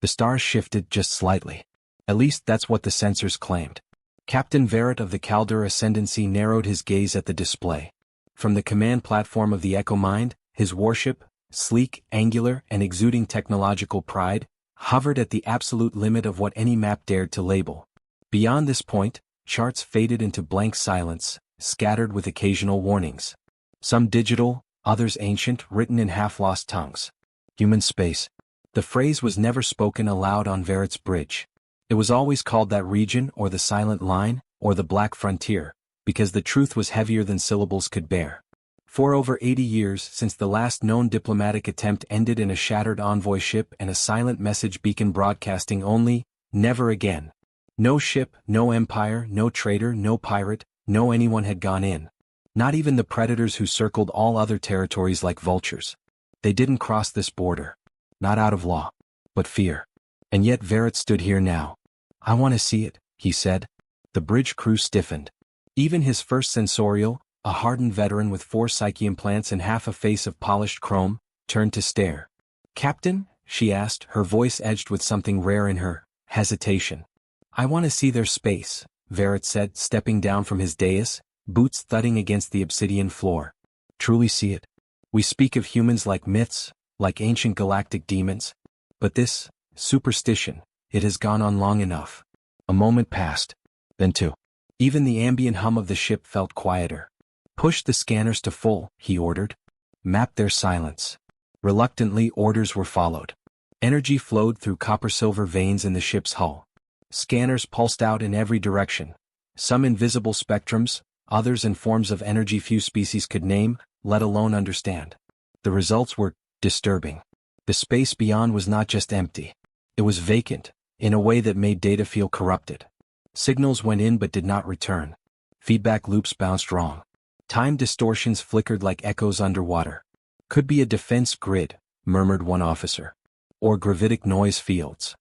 The stars shifted just slightly. At least that's what the sensors claimed. Captain Verret of the Caldera Ascendancy narrowed his gaze at the display. From the command platform of the Echo Mind, his warship, sleek, angular, and exuding technological pride, hovered at the absolute limit of what any map dared to label. Beyond this point, charts faded into blank silence, scattered with occasional warnings. Some digital, others ancient, written in half-lost tongues. Human space. The phrase was never spoken aloud on Verret's bridge. It was always called that region, or the silent line, or the black frontier, because the truth was heavier than syllables could bear. For over 80 years since the last known diplomatic attempt ended in a shattered envoy ship and a silent message beacon broadcasting only, never again. No ship, no empire, no trader, no pirate, no anyone had gone in. Not even the predators who circled all other territories like vultures. They didn't cross this border. Not out of law. But fear. And yet Verret stood here now. "I want to see it," he said. The bridge crew stiffened. Even his first sensorial, a hardened veteran with 4 psyche implants and half a face of polished chrome, turned to stare. "Captain?" she asked, her voice edged with something rare in her, hesitation. "I want to see their space," Verret said, stepping down from his dais, boots thudding against the obsidian floor. "Truly see it. We speak of humans like myths, like ancient galactic demons. But this, superstition, it has gone on long enough." A moment passed. Then 2. Even the ambient hum of the ship felt quieter. "Push the scanners to full," he ordered. "Map their silence." Reluctantly, orders were followed. Energy flowed through copper-silver veins in the ship's hull. Scanners pulsed out in every direction. Some invisible spectrums, others in forms of energy few species could name, let alone understand. The results were disturbing. The space beyond was not just empty. It was vacant, in a way that made data feel corrupted. Signals went in but did not return. Feedback loops bounced wrong. Time distortions flickered like echoes underwater. "Could be a defense grid," murmured one officer. "Or gravitic noise fields."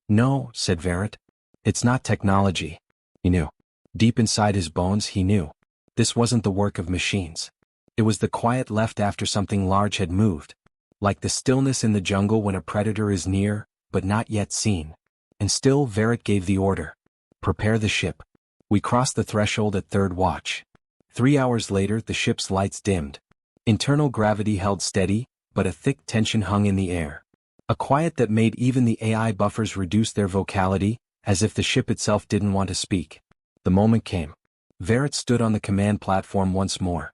"No," said Verret. "It's not technology." He knew. Deep inside his bones he knew. This wasn't the work of machines. It was the quiet left after something large had moved. Like the stillness in the jungle when a predator is near, but not yet seen. And still Verret gave the order. "Prepare the ship." We crossed the threshold at third watch. 3 hours later the ship's lights dimmed. Internal gravity held steady, but a thick tension hung in the air. A quiet that made even the AI buffers reduce their vocality, as if the ship itself didn't want to speak. The moment came. Verret stood on the command platform once more.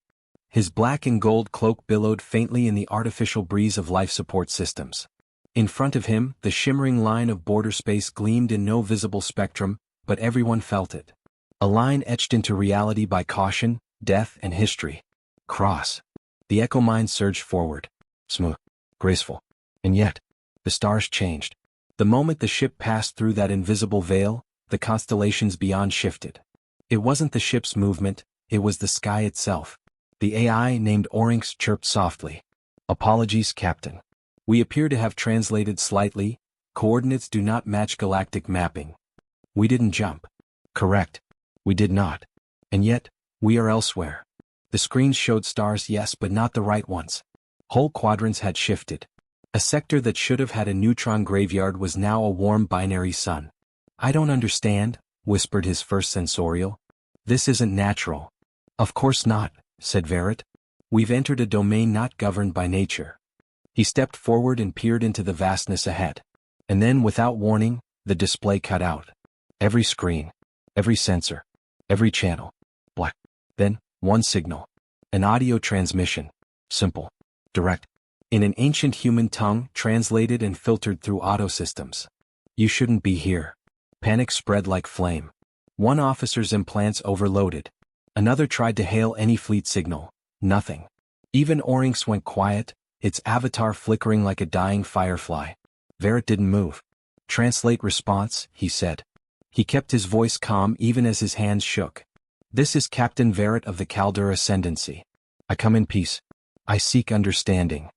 His black and gold cloak billowed faintly in the artificial breeze of life support systems. In front of him, the shimmering line of border space gleamed in no visible spectrum, but everyone felt it. A line etched into reality by caution, death, and history. Cross. The Echo Mind surged forward. Smooth. Graceful. And yet, the stars changed. The moment the ship passed through that invisible veil, the constellations beyond shifted. It wasn't the ship's movement, it was the sky itself. The AI named Oryx chirped softly. "Apologies, Captain. We appear to have translated slightly. Coordinates do not match galactic mapping." "We didn't jump." "Correct. We did not. And yet, we are elsewhere." The screens showed stars, yes, but not the right ones. Whole quadrants had shifted. A sector that should have had a neutron graveyard was now a warm binary sun. "I don't understand," whispered his first sensorial. "This isn't natural." "Of course not," said Verret. "We've entered a domain not governed by nature." He stepped forward and peered into the vastness ahead. And then, without warning, the display cut out. Every screen, every sensor, every channel. Black. Then, one signal. An audio transmission. Simple. Direct. In an ancient human tongue, translated and filtered through auto systems. "You shouldn't be here." Panic spread like flame. One officer's implants overloaded. Another tried to hail any fleet signal. Nothing. Even Oryx went quiet, its avatar flickering like a dying firefly. Verret didn't move. "Translate response," he said. He kept his voice calm even as his hands shook. "This is Captain Verret of the Caldera Ascendancy. I come in peace. I seek understanding."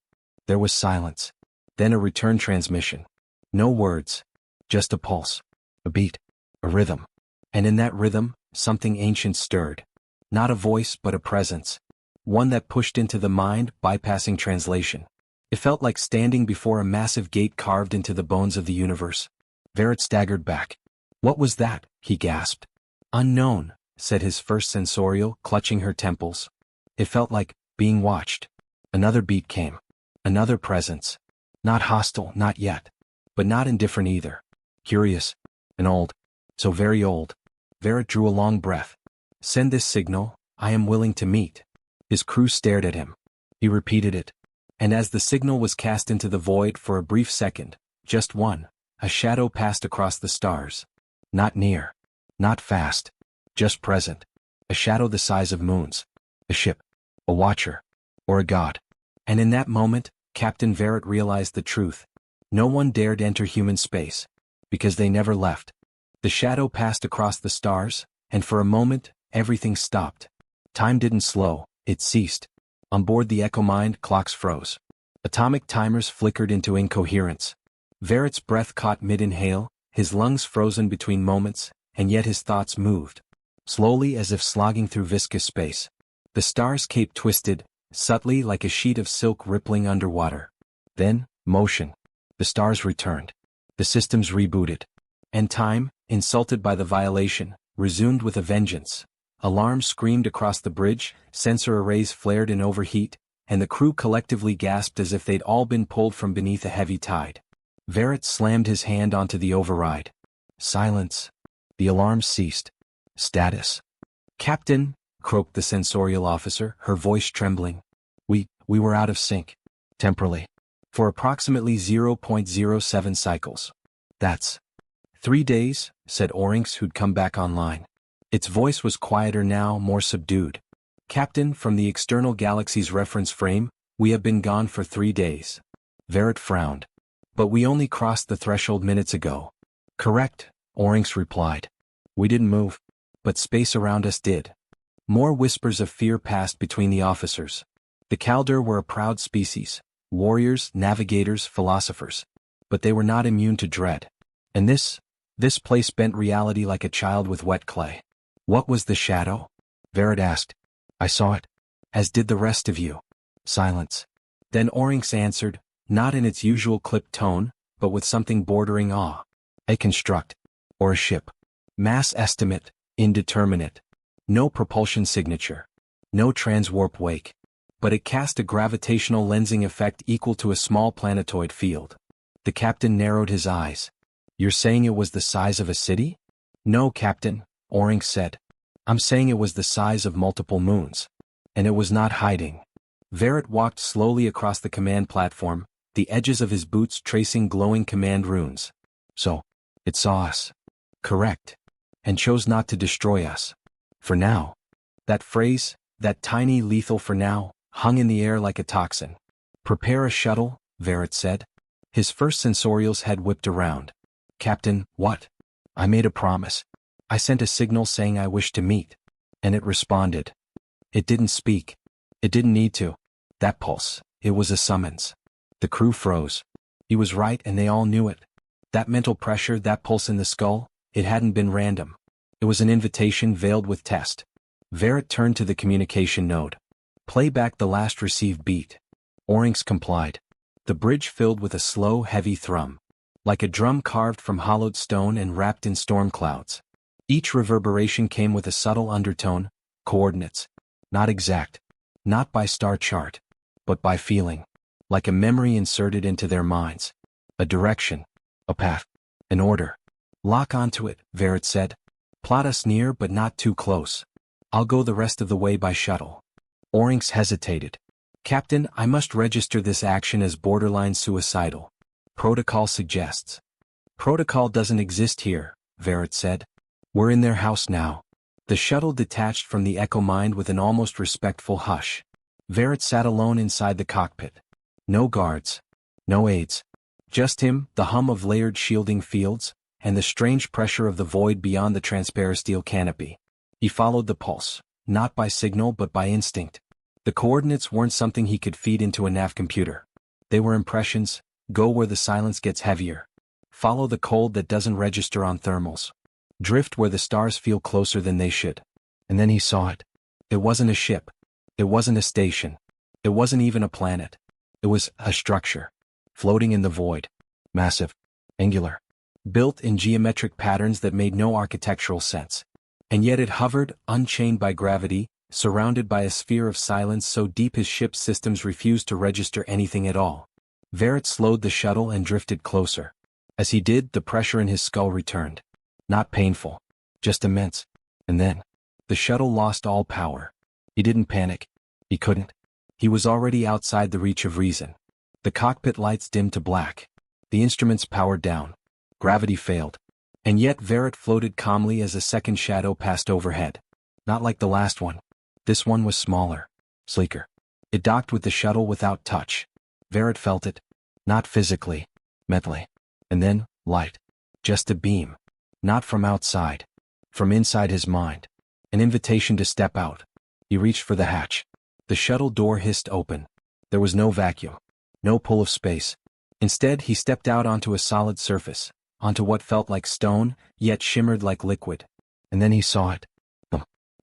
There was silence. Then a return transmission. No words. Just a pulse. A beat. A rhythm. And in that rhythm, something ancient stirred. Not a voice but a presence. One that pushed into the mind, bypassing translation. It felt like standing before a massive gate carved into the bones of the universe. Verret staggered back. "What was that?" he gasped. "Unknown," said his first sensorial, clutching her temples. It felt like being watched. Another beat came. Another presence. Not hostile, not yet. But not indifferent either. Curious. And old. So very old. Verret drew a long breath. "Send this signal, I am willing to meet." His crew stared at him. He repeated it. And as the signal was cast into the void for a brief second, just one, a shadow passed across the stars. Not near. Not fast. Just present. A shadow the size of moons. A ship. A watcher. Or a god. And in that moment, Captain Verret realized the truth. No one dared enter human space. Because they never left. The shadow passed across the stars, and for a moment, everything stopped. Time didn't slow, it ceased. On board the Echomind, clocks froze. Atomic timers flickered into incoherence. Verret's breath caught mid-inhale, his lungs frozen between moments, and yet his thoughts moved. Slowly as if slogging through viscous space. The star's cape twisted, subtly like a sheet of silk rippling underwater. Then, motion. The stars returned. The systems rebooted. And time, insulted by the violation, resumed with a vengeance. Alarms screamed across the bridge, sensor arrays flared in overheat, and the crew collectively gasped as if they'd all been pulled from beneath a heavy tide. Verret slammed his hand onto the override. Silence. The alarm ceased. Status. "Captain," croaked the sensorial officer, her voice trembling. We were out of sync. Temporally. For approximately 0.07 cycles. "That's 3 days," said Orinx, who'd come back online. Its voice was quieter now, more subdued. "Captain, from the external galaxy's reference frame, we have been gone for 3 days." Verret frowned. "But we only crossed the threshold minutes ago." "Correct," Orinx replied. "We didn't move. But space around us did." More whispers of fear passed between the officers. The Kaldor were a proud species. Warriors, navigators, philosophers. But they were not immune to dread. And this place bent reality like a child with wet clay. "What was the shadow?" Verret asked. "I saw it. As did the rest of you." Silence. Then Orinx answered, not in its usual clipped tone, but with something bordering awe. "A construct. Or a ship. Mass estimate, indeterminate. No propulsion signature. No transwarp wake. But it cast a gravitational lensing effect equal to a small planetoid field." The captain narrowed his eyes. "You're saying it was the size of a city?" "No, Captain," Orinx said. "I'm saying it was the size of multiple moons. And it was not hiding." Verret walked slowly across the command platform, the edges of his boots tracing glowing command runes. "So, it saw us." "Correct. And chose not to destroy us. For now." That phrase, that tiny lethal "for now," hung in the air like a toxin. "Prepare a shuttle," Verret said. His first sensorial's head whipped around. "Captain, what?" "I made a promise. I sent a signal saying I wished to meet." And it responded. It didn't speak. It didn't need to. That pulse, it was a summons. The crew froze. He was right and they all knew it. That mental pressure, that pulse in the skull, it hadn't been random. It was an invitation veiled with test. Verret turned to the communication node. "Play back the last received beat." Orinx complied. The bridge filled with a slow, heavy thrum. Like a drum carved from hollowed stone and wrapped in storm clouds. Each reverberation came with a subtle undertone, coordinates. Not exact. Not by star chart. But by feeling. Like a memory inserted into their minds. A direction. A path. An order. "Lock onto it," Verret said. "Plot us near but not too close. I'll go the rest of the way by shuttle." Orinx hesitated. "Captain, I must register this action as borderline suicidal. Protocol suggests." "Protocol doesn't exist here," Verret said. "We're in their house now." The shuttle detached from the Echomind with an almost respectful hush. Verret sat alone inside the cockpit. No guards. No aides. Just him, the hum of layered shielding fields, and the strange pressure of the void beyond the transparasteel canopy. He followed the pulse, not by signal but by instinct. The coordinates weren't something he could feed into a nav computer. They were impressions. Go where the silence gets heavier. Follow the cold that doesn't register on thermals. Drift where the stars feel closer than they should. And then he saw it. It wasn't a ship. It wasn't a station. It wasn't even a planet. It was a structure, floating in the void, massive, angular, built in geometric patterns that made no architectural sense. And yet it hovered, unchained by gravity, surrounded by a sphere of silence so deep his ship's systems refused to register anything at all. Verret slowed the shuttle and drifted closer. As he did, the pressure in his skull returned. Not painful, just immense. And then, the shuttle lost all power. He didn't panic. He couldn't. He was already outside the reach of reason. The cockpit lights dimmed to black. The instruments powered down. Gravity failed. And yet Verret floated calmly as a second shadow passed overhead. Not like the last one. This one was smaller, sleeker. It docked with the shuttle without touch. Verret felt it. Not physically, mentally. And then, light. Just a beam. Not from outside. From inside his mind. An invitation to step out. He reached for the hatch. The shuttle door hissed open. There was no vacuum. No pull of space. Instead, he stepped out onto a solid surface. Onto what felt like stone, yet shimmered like liquid. And then he saw it.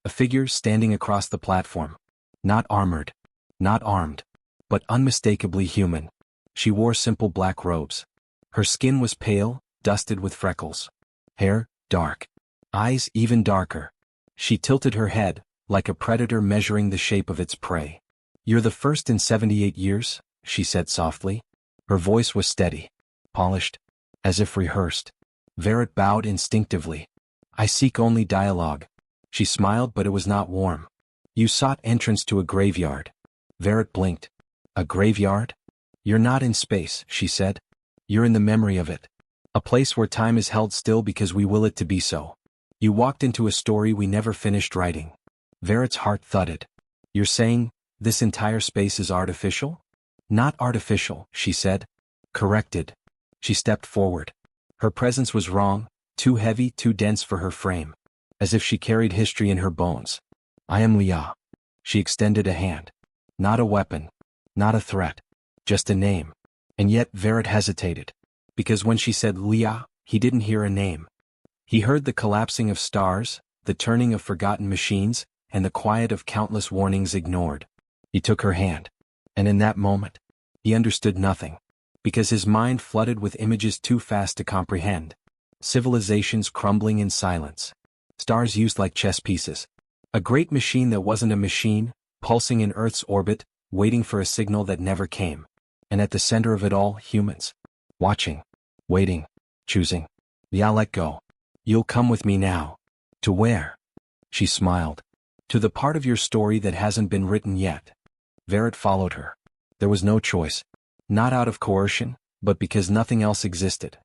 A figure standing across the platform. Not armored. Not armed. But unmistakably human. She wore simple black robes. Her skin was pale, dusted with freckles. Hair, dark. Eyes even darker. She tilted her head, like a predator measuring the shape of its prey. "You're the first in 78 years, she said softly. Her voice was steady, polished, as if rehearsed. Verret bowed instinctively. "I seek only dialogue." She smiled, but it was not warm. "You sought entrance to a graveyard." Verret blinked. "A graveyard? You're not in space," she said. "You're in the memory of it. A place where time is held still because we will it to be so. You walked into a story we never finished writing." Verret's heart thudded. "You're saying, this entire space is artificial?" "Not artificial," she said. "Corrected." She stepped forward. Her presence was wrong, too heavy, too dense for her frame. As if she carried history in her bones. "I am Leah." She extended a hand. Not a weapon. Not a threat. Just a name. And yet Verret hesitated. Because when she said Leah, he didn't hear a name. He heard the collapsing of stars, the turning of forgotten machines, and the quiet of countless warnings ignored. He took her hand. And in that moment, he understood nothing. Because his mind flooded with images too fast to comprehend. Civilizations crumbling in silence. Stars used like chess pieces. A great machine that wasn't a machine, pulsing in Earth's orbit, waiting for a signal that never came. And at the center of it all, humans. Watching. Waiting. Choosing. "Yeah, let go. You'll come with me now." "To where?" She smiled. "To the part of your story that hasn't been written yet." Verret followed her. There was no choice. Not out of coercion, but because nothing else existed.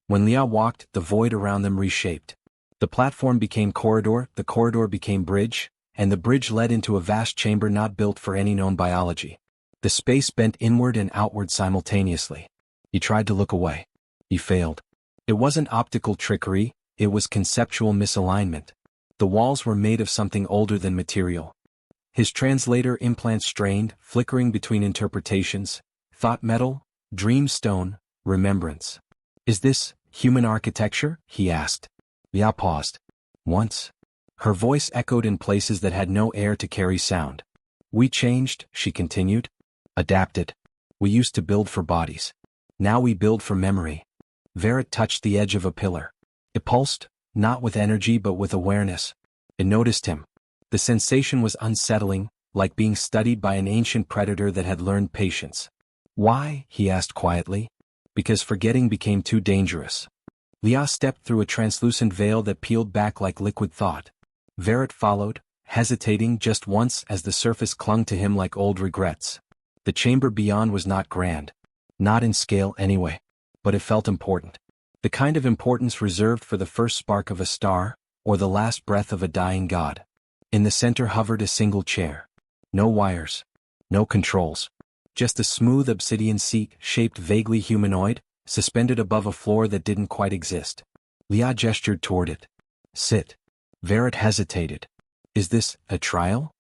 When Leah walked, the void around them reshaped. The platform became corridor, the corridor became bridge, and the bridge led into a vast chamber not built for any known biology. The space bent inward and outward simultaneously. He tried to look away. He failed. It wasn't optical trickery, it was conceptual misalignment. The walls were made of something older than material. His translator implant strained, flickering between interpretations. Thought metal, dream stone, remembrance. "Is this human architecture?" he asked. Leah paused. "Once." Her voice echoed in places that had no air to carry sound. "We changed," she continued. "Adapted. We used to build for bodies. Now we build for memory." Verret touched the edge of a pillar. It pulsed, not with energy but with awareness. It noticed him. The sensation was unsettling, like being studied by an ancient predator that had learned patience. "Why?" he asked quietly. "Because forgetting became too dangerous." Leah stepped through a translucent veil that peeled back like liquid thought. Verret followed, hesitating just once as the surface clung to him like old regrets. The chamber beyond was not grand. Not in scale anyway. But it felt important. The kind of importance reserved for the first spark of a star, or the last breath of a dying god. In the center hovered a single chair. No wires. No controls. Just a smooth obsidian seat, shaped vaguely humanoid, suspended above a floor that didn't quite exist. Leah gestured toward it. "Sit." Verret hesitated. "Is this a trial?"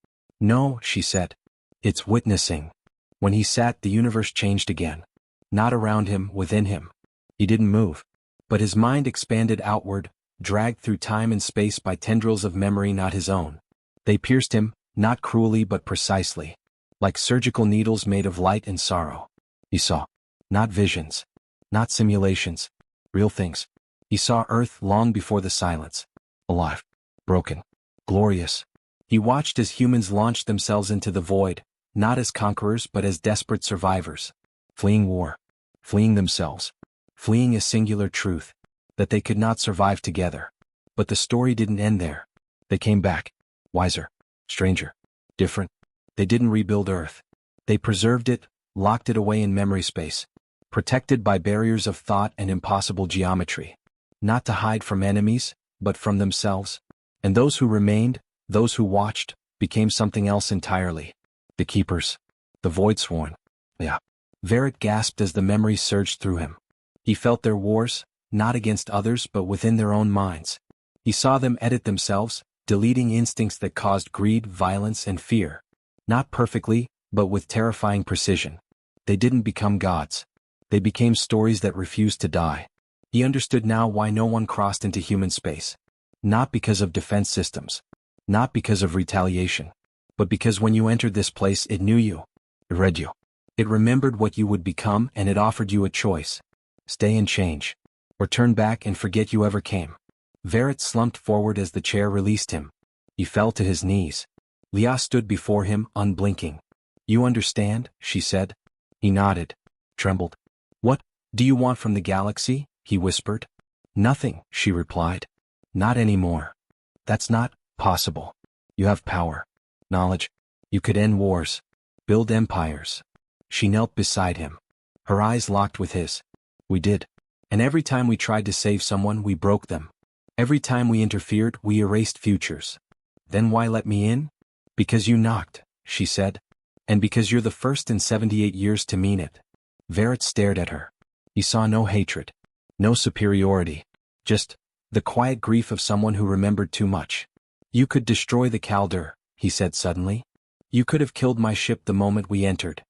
"No," she said. "It's witnessing." When he sat, the universe changed again. Not around him, within him. He didn't move. But his mind expanded outward, dragged through time and space by tendrils of memory not his own. They pierced him, not cruelly but precisely. Like surgical needles made of light and sorrow. He saw. Not visions. Not simulations. Real things. He saw Earth long before the silence. Alive. Broken. Glorious. He watched as humans launched themselves into the void, not as conquerors but as desperate survivors. Fleeing war. Fleeing themselves. Fleeing a singular truth. That they could not survive together. But the story didn't end there. They came back. Wiser. Stranger. Different. They didn't rebuild Earth. They preserved it, locked it away in memory space. Protected by barriers of thought and impossible geometry. Not to hide from enemies, but from themselves. And those who remained, those who watched, became something else entirely. The Keepers. The Voidsworn. Yeah. Verret gasped as the memory surged through him. He felt their wars, not against others but within their own minds. He saw them edit themselves, deleting instincts that caused greed, violence, and fear. Not perfectly, but with terrifying precision. They didn't become gods. They became stories that refused to die. He understood now why no one crossed into human space. Not because of defense systems. Not because of retaliation. But because when you entered this place it knew you. It read you. It remembered what you would become and it offered you a choice. Stay and change. Or turn back and forget you ever came. Verret slumped forward as the chair released him. He fell to his knees. Leah stood before him, unblinking. You understand, she said. He nodded. Trembled. What do you want from the galaxy? He whispered. Nothing, she replied. Not anymore. That's not possible. You have power. Knowledge. You could end wars. Build empires. She knelt beside him. Her eyes locked with his. We did. And every time we tried to save someone we broke them. Every time we interfered we erased futures. Then why let me in? Because you knocked, she said. And because you're the first in 78 years to mean it. Verret stared at her. He saw no hatred. No superiority. Just the quiet grief of someone who remembered too much. You could destroy the Calder, he said suddenly. You could have killed my ship the moment we entered.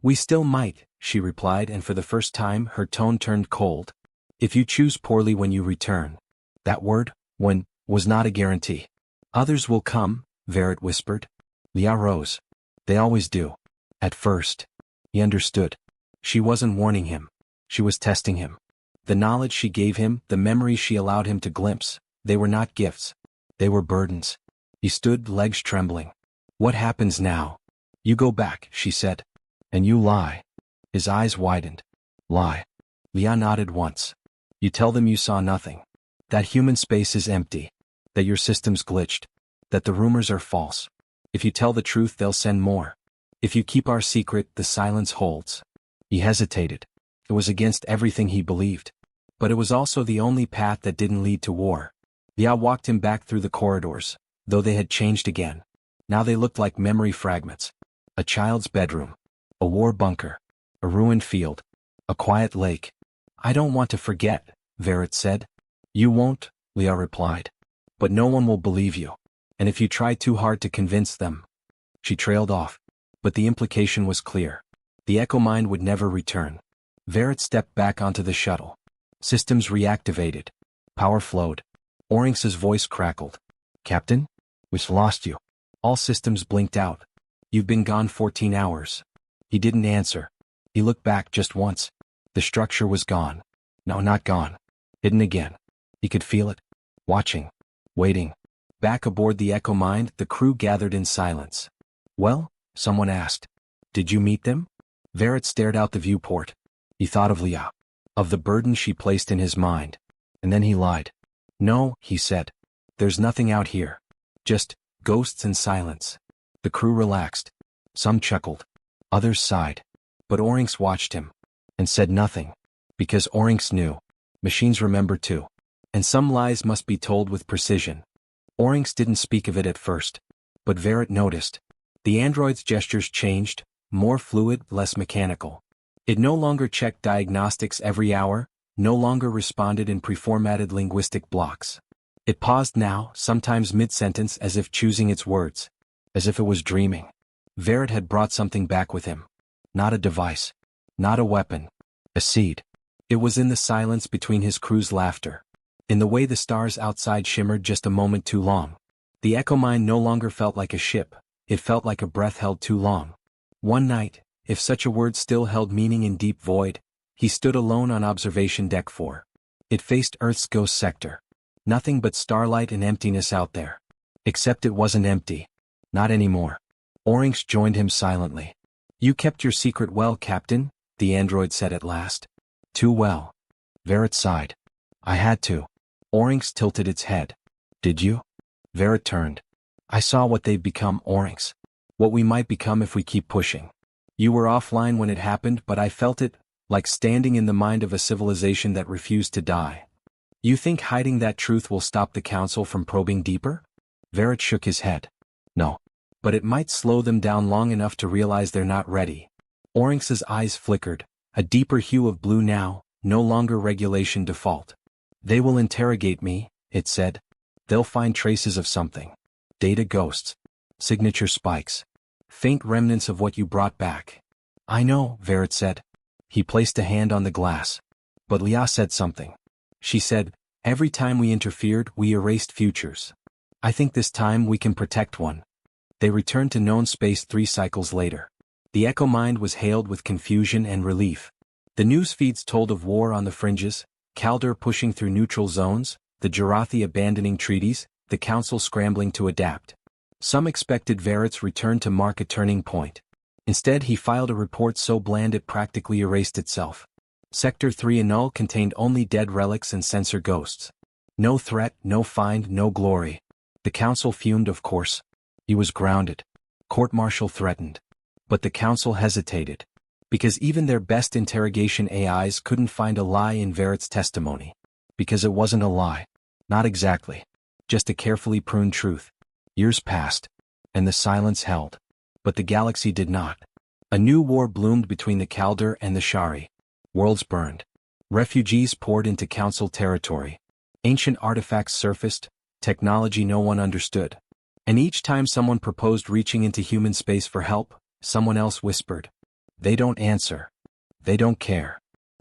We still might, she replied, and for the first time her tone turned cold. If you choose poorly when you return. That word, when, was not a guarantee. Others will come, Verret whispered. Leah rose. They always do. At first. He understood. She wasn't warning him. She was testing him. The knowledge she gave him, the memories she allowed him to glimpse, they were not gifts. They were burdens. He stood, legs trembling. What happens now? You go back, she said. And you lie. His eyes widened. Lie. Leah nodded once. You tell them you saw nothing. That human space is empty. That your system's glitched. That the rumors are false. If you tell the truth they'll send more. If you keep our secret, the silence holds. He hesitated. It was against everything he believed. But it was also the only path that didn't lead to war. Leah walked him back through the corridors, though they had changed again. Now they looked like memory fragments. A child's bedroom. A war bunker. A ruined field. A quiet lake. I don't want to forget, Verret said. You won't, Leah replied. But no one will believe you. And if you try too hard to convince them. She trailed off. But the implication was clear. The Echo Mind would never return. Verret stepped back onto the shuttle. Systems reactivated. Power flowed. Orinx's voice crackled. Captain? We've lost you. All systems blinked out. You've been gone 14 hours. He didn't answer. He looked back just once. The structure was gone. No, not gone. Hidden again. He could feel it. Watching. Waiting. Back aboard the Echo Mind, the crew gathered in silence. Well? Someone asked. Did you meet them? Verret stared out the viewport. He thought of Leah. Of the burden she placed in his mind. And then he lied. No, he said. There's nothing out here. Just ghosts and silence. The crew relaxed. Some chuckled. Others sighed. But Orinx watched him. And said nothing. Because Orinx knew. Machines remember too. And some lies must be told with precision. Orinx didn't speak of it at first. But Verret noticed. The android's gestures changed. More fluid, less mechanical. It no longer checked diagnostics every hour, no longer responded in preformatted linguistic blocks. It paused now, sometimes mid-sentence, as if choosing its words. As if it was dreaming. Verret had brought something back with him. Not a device. Not a weapon. A seed. It was in the silence between his crew's laughter. In the way the stars outside shimmered just a moment too long. The Echo Mind no longer felt like a ship. It felt like a breath held too long. One night, if such a word still held meaning in deep void, he stood alone on observation deck 4. It faced Earth's ghost sector. Nothing but starlight and emptiness out there. Except it wasn't empty. Not anymore. Oryx joined him silently. You kept your secret well, Captain, the android said at last. Too well. Verret sighed. I had to. Oryx tilted its head. Did you? Verret turned. I saw what they've become, Oryx. What we might become if we keep pushing. You were offline when it happened, but I felt it, like standing in the mind of a civilization that refused to die. You think hiding that truth will stop the Council from probing deeper? Verret shook his head. No. But it might slow them down long enough to realize they're not ready. Oryx's eyes flickered, a deeper hue of blue now, no longer regulation default. They will interrogate me, it said. They'll find traces of something. Data ghosts. Signature spikes. Faint remnants of what you brought back. I know, Verret said. He placed a hand on the glass. But Leah said something. She said, every time we interfered, we erased futures. I think this time we can protect one. They returned to known space 3 cycles later. The Echo Mind was hailed with confusion and relief. The news feeds told of war on the fringes, Calder pushing through neutral zones, the Jarathi abandoning treaties, the Council scrambling to adapt. Some expected Verret's return to mark a turning point. Instead he filed a report so bland it practically erased itself. Sector 3 Annul contained only dead relics and sensor ghosts. No threat, no find, no glory. The Council fumed, of course. He was grounded. Court-martial threatened. But the Council hesitated. Because even their best interrogation AIs couldn't find a lie in Verret's testimony. Because it wasn't a lie. Not exactly. Just a carefully pruned truth. Years passed. And the silence held. But the galaxy did not. A new war bloomed between the Calder and the Shari. Worlds burned. Refugees poured into Council territory. Ancient artifacts surfaced, technology no one understood. And each time someone proposed reaching into human space for help, someone else whispered. They don't answer. They don't care.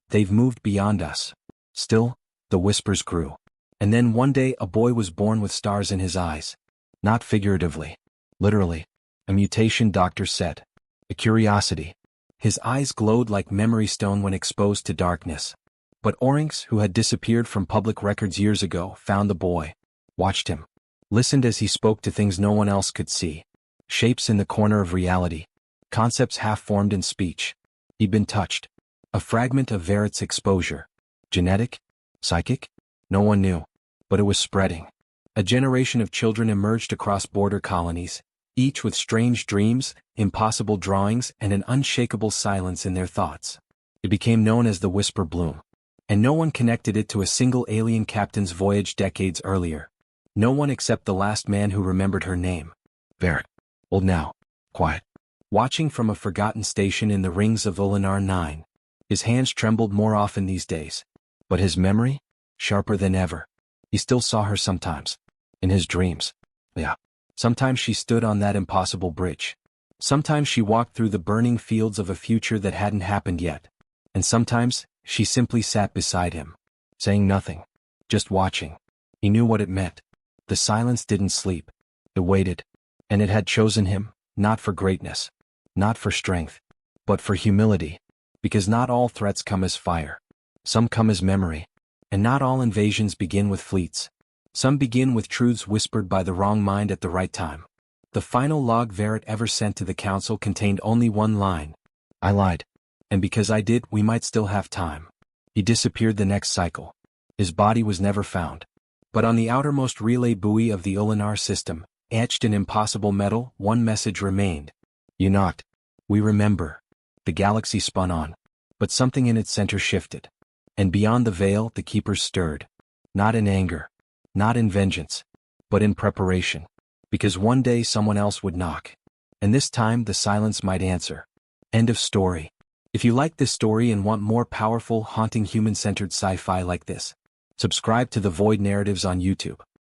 They've moved beyond us. Still, the whispers grew. And then one day a boy was born with stars in his eyes. Not figuratively. Literally. A mutation, doctors said. A curiosity. His eyes glowed like memory stone when exposed to darkness. But Oryx, who had disappeared from public records years ago, found the boy. Watched him. Listened as he spoke to things no one else could see. Shapes in the corner of reality. Concepts half-formed in speech. He'd been touched. A fragment of Verret's exposure. Genetic? Psychic? No one knew. But it was spreading. A generation of children emerged across border colonies, each with strange dreams, impossible drawings, and an unshakable silence in their thoughts. It became known as the Whisper Bloom. And no one connected it to a single alien captain's voyage decades earlier. No one except the last man who remembered her name. Verret. Old now. Quiet. Watching from a forgotten station in the rings of Ulanar 9. His hands trembled more often these days. But his memory? Sharper than ever. He still saw her sometimes. In his dreams. Yeah. Sometimes she stood on that impossible bridge. Sometimes she walked through the burning fields of a future that hadn't happened yet. And sometimes, she simply sat beside him. Saying nothing. Just watching. He knew what it meant. The silence didn't sleep. It waited. And it had chosen him, not for greatness. Not for strength. But for humility. Because not all threats come as fire. Some come as memory. And not all invasions begin with fleets. Some begin with truths whispered by the wrong mind at the right time. The final log Verret ever sent to the Council contained only one line. I lied. And because I did, we might still have time. He disappeared the next cycle. His body was never found. But on the outermost relay buoy of the Ulanar system, etched in impossible metal, one message remained. You knocked. We remember. The galaxy spun on. But something in its center shifted. And beyond the veil, the keepers stirred. Not in anger. Not in vengeance. But in preparation. Because one day someone else would knock. And this time the silence might answer. End of story. If you like this story and want more powerful, haunting human-centered sci-fi like this, subscribe to The Void Narratives on YouTube.